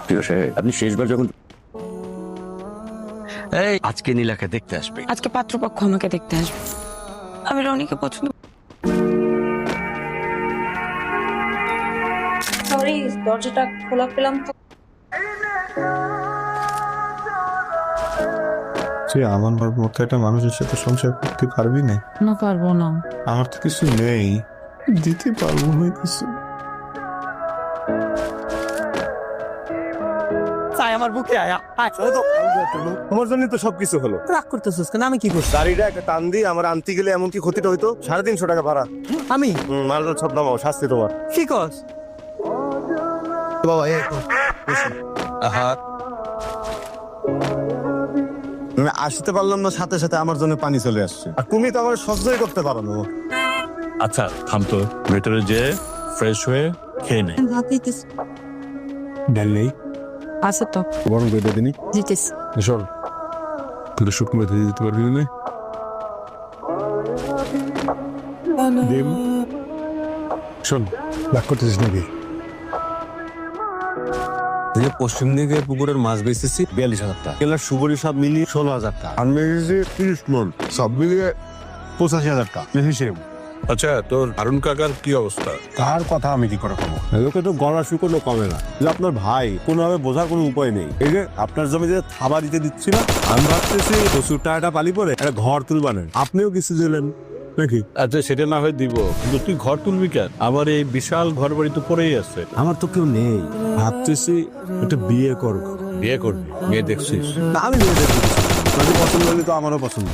প্রিয় সাহেব, আপনি শেষবার যখন এই আজকে নীলাকে দেখতে আসবে। আজকে পাত্রপক্ষ আমাকে দেখতে আসবে। আমি রনিকে পছন্দ। সরি, দরজাটা খোলা পেলাম তো। তুই আমার মতো একটা মানুষের সাথে সংসার করতে পারবি না? না, পারবো না। আমার তো কিছু নেই, দিতে পারবো না কিছু। আমার বুকে আয়া তোমার জন্য তো সবকিছু হলো। রাগ করতেছিস কেন? আমি কি করছি? গাড়িটা একটা টান দিয়ে আমার আনতে গেলে এমন কি ক্ষতিটা হইতো? 350 টাকা ভাড়া। আমি মালটা সব নামাও, শাস্তি তোমার। কি কস? বাবা আমি আসতে পারলাম না, সাথে সাথে আমার জন্য পানি চলে আসছে, আর তুমি তো আমার সহ্যই করতে পারো না। আচ্ছা থাম তো, ভেতরে যে ফ্রেশ হয়ে খেয়ে নে। ডাল নেই, আছে তো, গরম করে দিনি। জিতেস। শোন, তুই তো শুকনো মেথি দিতে পারবি না? ডিম। শোন, রাগ করতেছিস নাকি? পশ্চিম দিকে পুকুরের মাছ বেচতেছি 42,000 টাকা, কেলার সুবরি সব মিলিয়ে 16,000 টাকা, আর মেরেছি 30 মন, সব মিলিয়ে 85,000 টাকা হিসেব। আচ্ছা তোর হারুন কাকার কি অবস্থা? কার কথা আমি কি করে খাবো? লোকে তো গলা শুকনো কমে না, যে আপনার ভাই কোনোভাবে বোঝার কোনো উপায় নেই। এই যে আপনার জমিতে থাবা দিতে দিচ্ছি না, আমি ভাবতেছি প্রচুর টাকাটা পালি পরে একটা ঘর তুলবানেন, আপনিও কিছু দিলেন নাকি? আচ্ছা সেটা না হয় দিব, কিন্তু তুই ঘর তুলবি কেন? আমার এই বিশাল ঘর বাড়ি তো পড়েই আছে। আমার তো কেউ নেই, ভাবতেছি একটা বিয়ে করবো। বিয়ে করবি? মেয়ে দেখছিস? না, আমি বিয়ে দেখতে যদি পছন্দ হলে তো আমারও পছন্দ।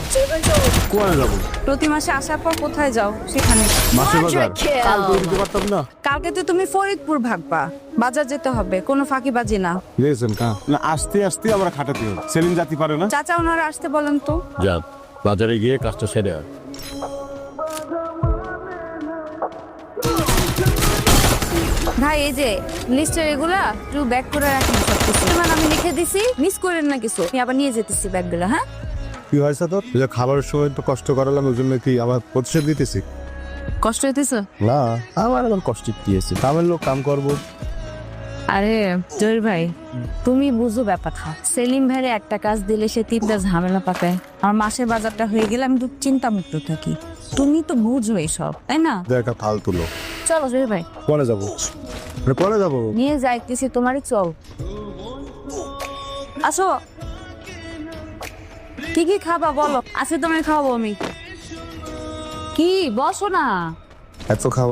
কোয়ানে যাবো? প্রতি মাসে আসার পর কোথায় যাও? সেখানে। মাসে বাজার কালকে দিতে পারতাম না? কালকে তো তুমি ফরিদপুর ভাগবা, বাজার যেতে হবে, কোনো ফাঁকিবাজি না। বুঝেছেন কা না, আস্তে আস্তে আমরা খাটাতে হবে। সেলিম জাতি পারে না। চাচা ওনারা আসতে বলেন তো। যা বাজারে গিয়ে কাজটা সেরে আয়। ভাই এই যে লিস্টের এগুলা একটু ব্যাক করে রাখেন সবকিছু। আমি লিখে দিছি, মিস করেন না কিছু। আমি আবার নিয়ে যেতেছি ব্যাগগুলো। হ্যাঁ, কি হয়েছে তোর? যে খাবারের সময় তো কষ্ট করালাম, ওই জন্য কি আবার প্রতিশোধ দিতেছি? কষ্ট হইতেছে? না, আমার এখন কষ্ট দিয়েছে, কামের লোক কাম করবো। আরে জহির ভাই, তুমি বুঝো ব্যাপারটা। সেলিম ভাইরে একটা কাজ দিলে সে 3টা ঝামেলা পাকায়। আমার মাসের বাজারটা হয়ে গেলে আমি তো চিন্তা মুক্ত থাকি। তুমি তো বুঝো এইসব, তাই না? দেখা ফালতু লোক। চলো জহির ভাই, পরে যাবো, পরে যাবো। নিয়ে যাইতেছি তোমারই, চল। আসো, কি কি খাবা বলো? আজকে তোমায় খাওয়াবো আমি। কি বসো না। এত খাওয়া